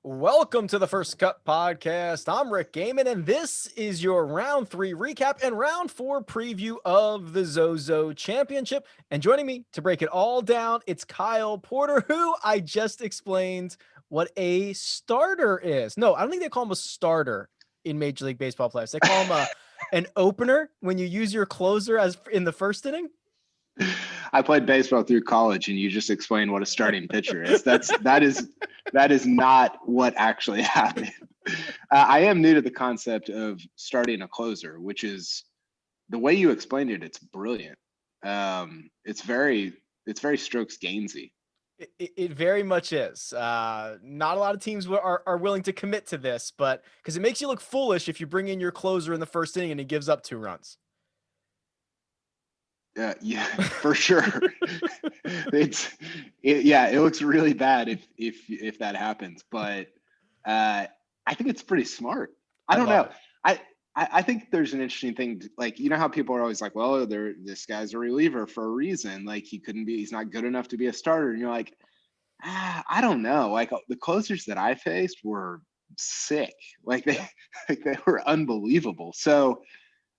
Welcome to the First Cut Podcast. I'm Rick Gaiman, and this is your round 3 recap and round 4 preview of the ZOZO Championship. And joining me to break it all down, it's Kyle Porter, who I just explained what a starter is. No, I don't think they call him a starter in Major League Baseball players. They call him an opener when you use your closer as in the first inning. I played baseball through college, and you just explained what a starting pitcher is. That is not what actually happened. I am new to the concept of starting a closer, which is the way you explained it. It's brilliant. It's very Strokes Gainsy. It very much is. Not a lot of teams are willing to commit to this, but because it makes you look foolish if you bring in your closer in the first inning and he gives up 2 runs. Yeah, for sure. It looks really bad if that happens, but I think it's pretty smart. I don't know. I think there's an interesting thing, like, you know how people are always like, well, this guy's a reliever for a reason. Like, he's not good enough to be a starter. And you're like, I don't know. Like, the closers that I faced were sick. Like they were unbelievable. So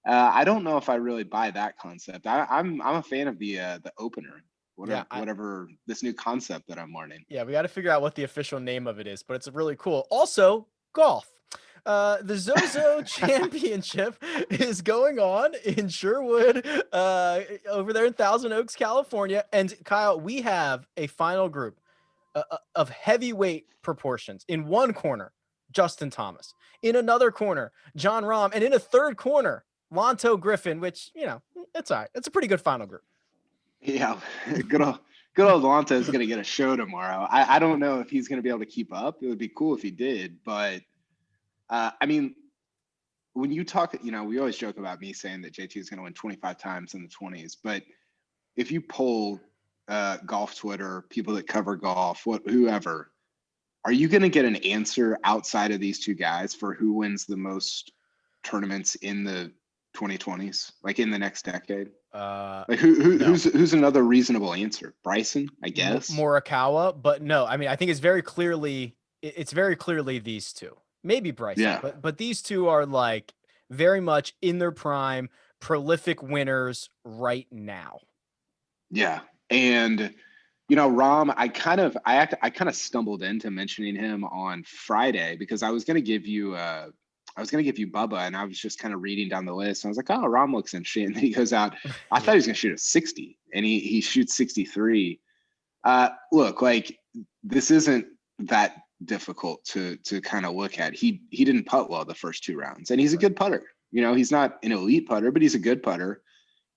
I don't know if I really buy that concept. I'm a fan of the opener, whatever this new concept that I'm learning. Yeah, we got to figure out what the official name of it is, but it's really cool. Also, golf. The ZOZO Championship is going on in Sherwood, over there in Thousand Oaks, California. And Kyle, we have a final group of heavyweight proportions. In one corner, Justin Thomas. In another corner, Jon Rahm. And in a third corner, Lanto Griffin, which, it's all right. It's a pretty good final group. Yeah, good old Lanto is going to get a show tomorrow. I don't know if he's going to be able to keep up. It would be cool if he did, but I mean, when you talk, we always joke about me saying that JT is going to win 25 times in the 20s, but if you poll golf Twitter, people that cover golf, whoever, are you going to get an answer outside of these two guys for who wins the most tournaments in the 2020s, like in the next decade? Like who's another reasonable answer? Bryson, I guess. Morikawa, but no. I mean, I think it's very clearly these two. Maybe Bryson, yeah. but these two are like very much in their prime, prolific winners right now. Yeah, and Rahm, I kind of stumbled into mentioning him on Friday because I was going to give you Bubba, and I was just kind of reading down the list. And I was like, oh, Rahm looks interesting. And then he goes out. I thought he was going to shoot a 60, and he shoots 63. Look, like, this isn't that difficult to kind of look at. He didn't putt well the first 2 rounds, and he's a good putter. He's not an elite putter, but he's a good putter.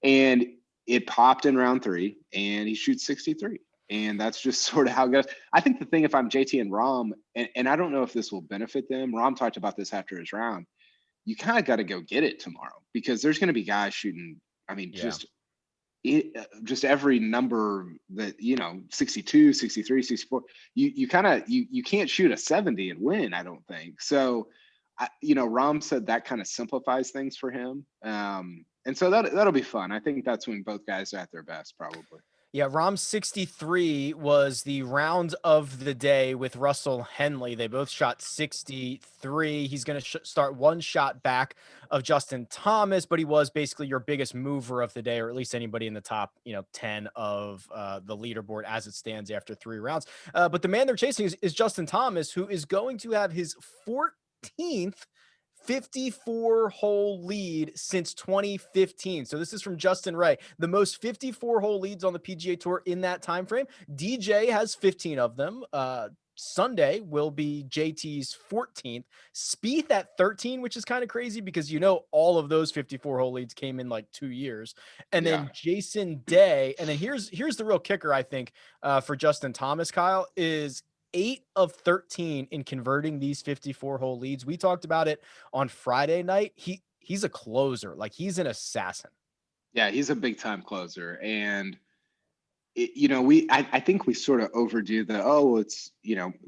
And it popped in round 3, and he shoots 63. And that's just sort of how it goes. I think the thing, if I'm JT and Rahm, and I don't know if this will benefit them, Rahm talked about this after his round, you kind of got to go get it tomorrow, because there's going to be guys shooting, just every number that, 62, 63, 64, you can't shoot a 70 and win, I don't think. So, Rahm said that kind of simplifies things for him. And so that'll be fun. I think that's when both guys are at their best, probably. Yeah, Rahm's 63 was the round of the day with Russell Henley. They both shot 63. He's going to start 1 shot back of Justin Thomas, but he was basically your biggest mover of the day, or at least anybody in the top, 10 of the leaderboard as it stands after 3 rounds. But the man they're chasing is Justin Thomas, who is going to have his 14th 54-hole lead since 2015. So this is from Justin Ray. The most 54-hole leads on the PGA Tour in that time frame. DJ has 15 of them. Sunday will be JT's 14th. Spieth at 13, which is kind of crazy because all of those 54-hole leads came in like 2 years. And then Jason Day. And then here's the real kicker, I think, for Justin Thomas, Kyle, is 8 of 13 in converting these 54-hole leads. We talked about it on Friday night. He's a closer. Like, he's an assassin. Yeah, he's a big time closer. And I think we sort of overdo it's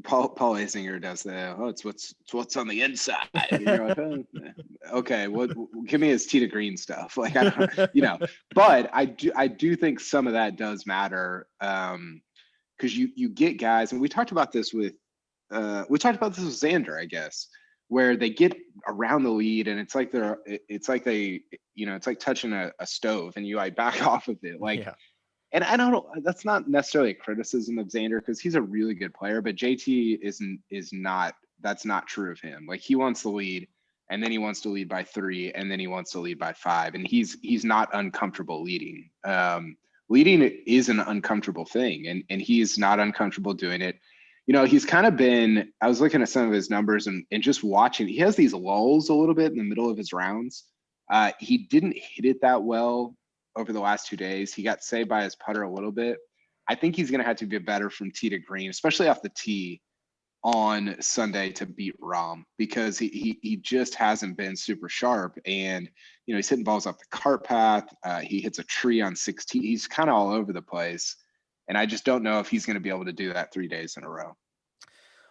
Paul Azinger does it's what's on the inside. Like, okay, give me his tee to green stuff. Like, I don't, but I do think some of that does matter. Because you get guys, and we talked about this with we talked about this with Xander, I guess, where they get around the lead and it's like it's like they, it's like touching a stove and you like back off of it. Like, Yeah. and I don't know, that's not necessarily a criticism of Xander because he's a really good player, but JT is not, that's not true of him. Like he wants the lead and then he wants to lead by 3 and then he wants to lead by 5. And he's not uncomfortable leading. Leading is an uncomfortable thing and he's not uncomfortable doing it. He's kind of been, I was looking at some of his numbers and just watching, he has these lulls a little bit in the middle of his rounds. He didn't hit it that well over the last 2 days. He got saved by his putter a little bit. I think he's going to have to be better from tee to green, especially off the tee on Sunday to beat Rahm because he just hasn't been super sharp. And, he's hitting balls off the cart path. He hits a tree on 16. He's kind of all over the place. And I just don't know if he's going to be able to do that 3 days in a row.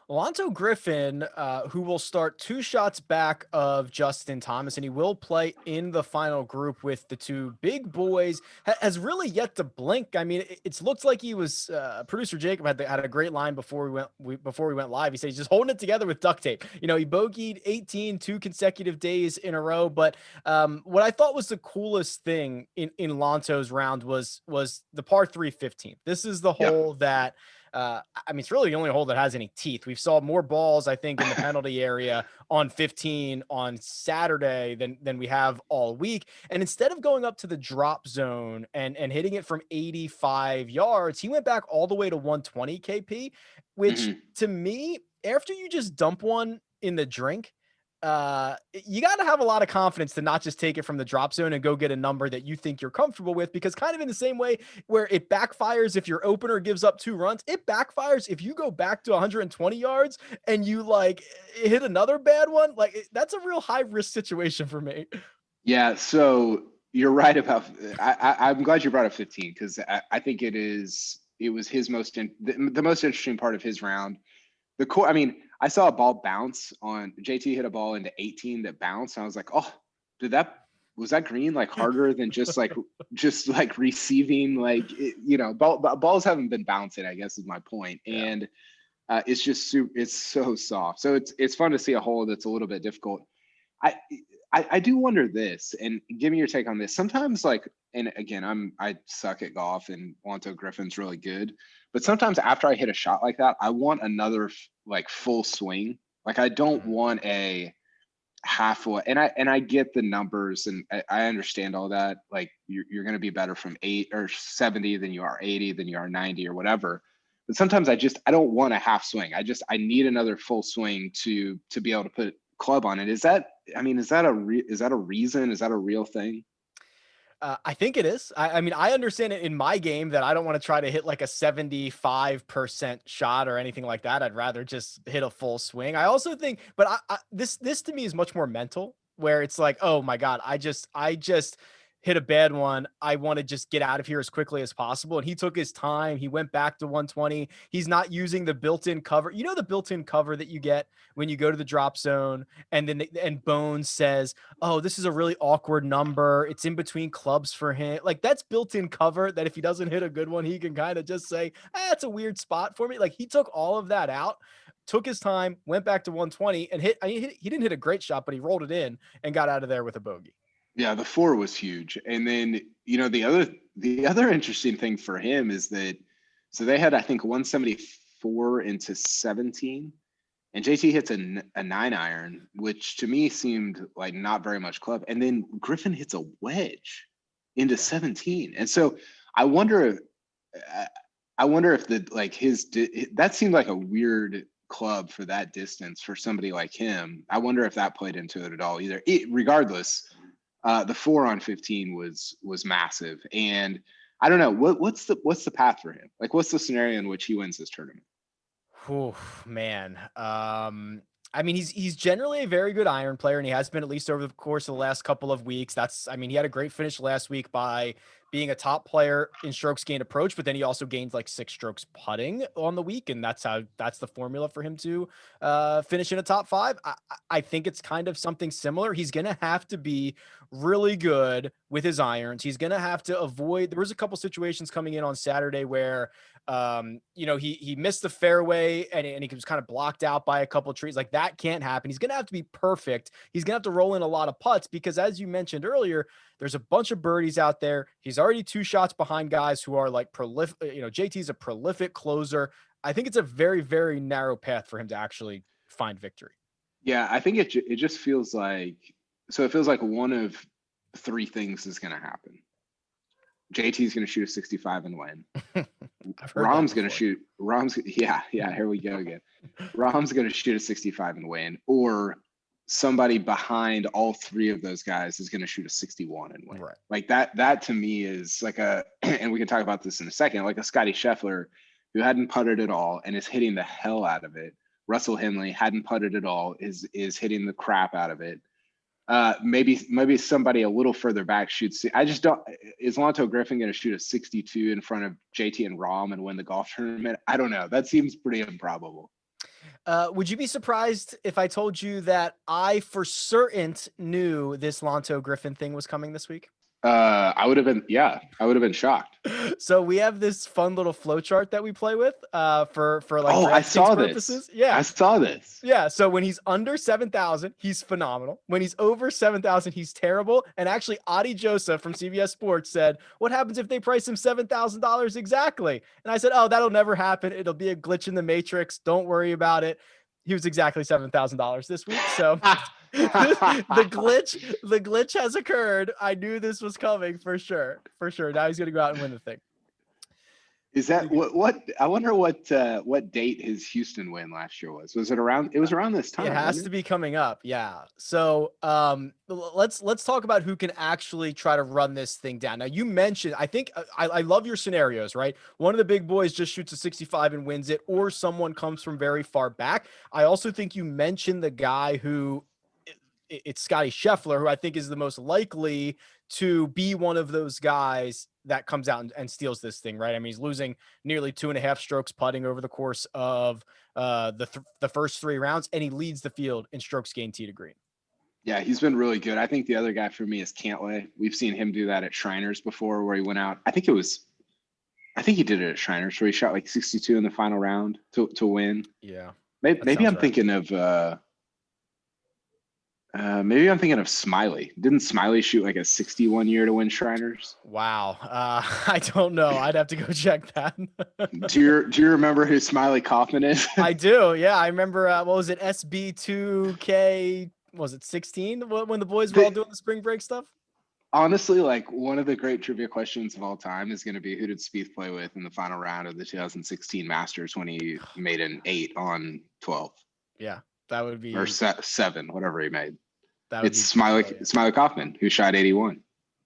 Lanto Griffin, who will start 2 shots back of Justin Thomas, and he will play in the final group with the 2 big boys, has really yet to blink. I mean, it's looked like he was. Producer Jacob had a great line before we went live. He said he's just holding it together with duct tape. He bogeyed 18 2 consecutive days in a row. But what I thought was the coolest thing in Lanto's round was the par 3 15th. This is the hole that. It's really the only hole that has any teeth. We've saw more balls, I think, in the penalty area on 15 on Saturday than we have all week. And instead of going up to the drop zone and hitting it from 85 yards, he went back all the way to 120 KP, which to me, after you just dump one in the drink, you got to have a lot of confidence to not just take it from the drop zone and go get a number that you think you're comfortable with, because kind of in the same way where it backfires if your opener gives up 2 runs, it backfires if you go back to 120 yards and you like hit another bad one. Like that's a real high risk situation for me. Yeah. So you're right about, I'm glad you brought up 15 because I think it was his the most interesting part of his round. I saw a ball bounce on JT hit a ball into 18 that bounced. And I was like, oh, was that green like harder than just like receiving balls haven't been bouncing, I guess is my point. Yeah. And it's just it's so soft. So it's fun to see a hole that's a little bit difficult. I do wonder this, and give me your take on this. Sometimes and again, I suck at golf and Lanto Griffin's really good, but sometimes after I hit a shot like that, I want another full swing. Like I don't want a halfway, and I get the numbers and I understand all that. Like you're going to be better from 8 or 70 than you are 80 than you are 90 or whatever. But sometimes I don't want a half swing. I need another full swing to be able to put club on it. Is that a reason? Is that a real thing? I think it is. I understand it in my game that I don't want to try to hit like a 75% shot or anything like that. I'd rather just hit a full swing. I also think, but this to me is much more mental, where it's like, oh my God, I just hit a bad one. I want to just get out of here as quickly as possible. And he took his time. He went back to 120. He's not using the built-in cover. You know, the built-in cover that you get when you go to the drop zone and then Bones says, oh, this is a really awkward number. It's in between clubs for him. Like that's built-in cover that if he doesn't hit a good one, he can kind of just say, that's a weird spot for me. Like he took all of that out, took his time, went back to 120 and he didn't hit a great shot, but he rolled it in and got out of there with a bogey. Yeah, the 4 was huge. And then, the other interesting thing for him is that, so they had, I think 174 into 17 and JT hits a 9-iron, which to me seemed like not very much club. And then Griffin hits a wedge into 17. And so I wonder if that seemed like a weird club for that distance for somebody like him. I wonder if that played into it at all either. Regardless, the 4 on 15 was massive. And I don't know what's the path for him? Like, what's the scenario in which he wins this tournament? Oh man. He's generally a very good iron player, and he has been at least over the course of the last couple of weeks. He had a great finish last week by being a top player in strokes gained approach, but then he also gained like 6 strokes putting on the week, and that's the formula for him to finish in a top 5. I think it's kind of something similar. He's gonna have to be really good with his irons. He's gonna have to avoid. There was a couple situations coming in on Saturday where He missed the fairway and he was kind of blocked out by a couple trees. Like that can't happen. He's going to have to be perfect. He's going to have to roll in a lot of putts because as you mentioned earlier, there's a bunch of birdies out there. He's already 2 shots behind guys who are like prolific. JT's a prolific closer. I think it's a very, very narrow path for him to actually find victory. Yeah, I think it just feels like, so it feels like one of 3 things is going to happen. JT's going to shoot a 65 and win. Rahm's going to shoot. Here we go again. Rahm's going to shoot a 65 and win, or somebody behind all 3 of those guys is going to shoot a 61 and win. Right. Like that to me is like and we can talk about this in a second, like a Scotty Scheffler who hadn't putted at all and is hitting the hell out of it. Russell Henley hadn't putted at all, is hitting the crap out of it. Maybe somebody a little further back shoots. I just don't. Is Lanto Griffin going to shoot a 62 in front of JT and Rahm and win the golf tournament? I don't know. That seems pretty improbable. Would you be surprised if I told you that I for certain knew this Lanto Griffin thing was coming this week? I would have been shocked. So we have this fun little flow chart that we play with for like I saw purposes. This. Yeah. I saw this. Yeah. So when he's under 7,000, he's phenomenal. When he's over 7,000, he's terrible. And actually, Adi Joseph from CBS Sports said, "What happens if they price him $7,000 exactly?" And I said, "Oh, that'll never happen. It'll be a glitch in the matrix. Don't worry about it." He was exactly $7,000 this week. So the glitch has occurred. I knew this was coming for sure. Now he's going to go out and win the thing. Is that what I wonder what date his Houston win last year was? Was it around? It was around this time. It has to be coming up. Yeah. So let's talk about who can actually try to run this thing down. Now you mentioned, I think I love your scenarios, right? One of the big boys just shoots a 65 and wins it, or someone comes from very far back. I also think you mentioned the guy who it's Scotty Scheffler, who I think is the most likely to be one of those guys that comes out and steals this thing, right? I mean, he's losing nearly 2.5 strokes putting over the course of the first 3 rounds, and he leads the field in strokes gained tee to green. Yeah, he's been really good. I think the other guy for me is Cantlay. We've seen him do that at Shriners before, where he went out. I think he did it at Shriners, where he shot like 62 in the final round to win. Yeah, maybe I'm thinking of. Maybe I'm thinking of Smiley. Didn't Smiley shoot like a 61 year to win Shriners? Wow. I don't know. I'd have to go check that. Do you remember who Smiley Kaufman is? I do. Yeah. I remember, what was it? SB2K, was it 16 when the boys were all doing the spring break stuff? Honestly, like one of the great trivia questions of all time is going to be, who did Spieth play with in the final round of the 2016 Masters when he made an 8 on 12? Yeah. That would be, or 7, whatever he made. It's Smiley Kaufman, who shot 81.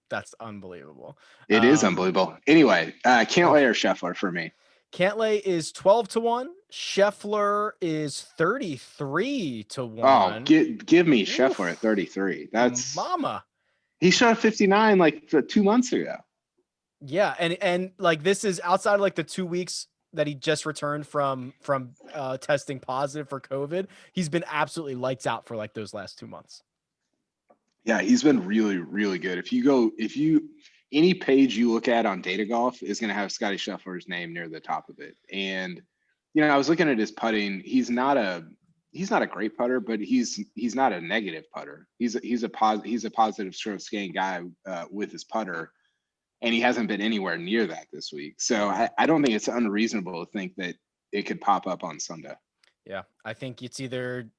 That's unbelievable. It is unbelievable. Anyway, Cantlay or Scheffler for me. Cantlay is 12-1. Scheffler is 33-1. Oh, give me Scheffler at 33. That's mama. He shot a 59 like 2 months ago. Yeah, and like this is outside of like the 2 weeks that he just returned from testing positive for COVID. He's been absolutely lights out for like those last 2 months. Yeah, he's been really, really good. Any page you look at on Data Golf is going to have Scotty Scheffler's name near the top of it. And, I was looking at his putting. He's not a great putter, but he's not a negative putter. He's a positive strokes gained guy with his putter. And he hasn't been anywhere near that this week. So I don't think it's unreasonable to think that it could pop up on Sunday. Yeah, I think it's either,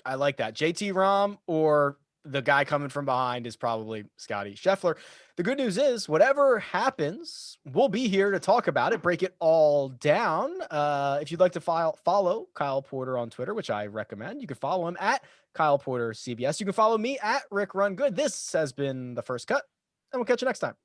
I like that, JT Rahm, or the guy coming from behind is probably Scotty Scheffler. The good news is whatever happens, we'll be here to talk about it, break it all down. If you'd like to follow Kyle Porter on Twitter, which I recommend, you can follow him at Kyle Porter CBS. You can follow me at Rick Run Good. This has been The First Cut, and we'll catch you next time.